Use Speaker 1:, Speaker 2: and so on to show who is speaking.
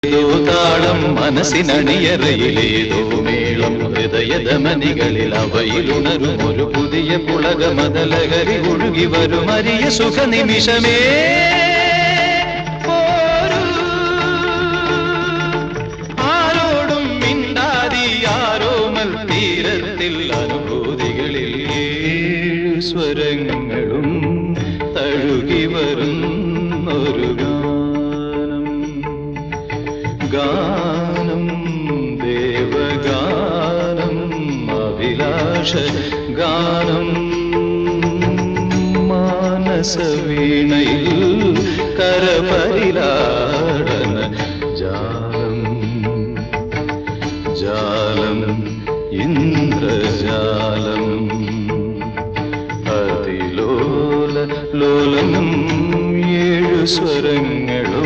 Speaker 1: ഏതോ താളം മനസ്സിനണിയറയിലേതോ മേളം ഹൃദയധമനികളിൽ അവയിലുണരും ഒരു പുതിയ പുളകമതലഹരി ഒഴുകി വരും അരിയ സുഖ നിമിഷമേ ആരോടും മിണ്ടാതി ആരോമൽ തീരത്തിൽ അനുഭൂതികളിൽ ഏഴു സ്വരങ്ങളും തഴുകി വരുന്നൊരു ഗാനം ദേവഗാനം അഭിലാഷ ഗാനം മാനസവീണയിൽ കരപരിലാടന ജാലം ജാലം ഇന്ദ്രജാലം അതിലോല ലോലം ഏഴു സ്വരങ്ങളും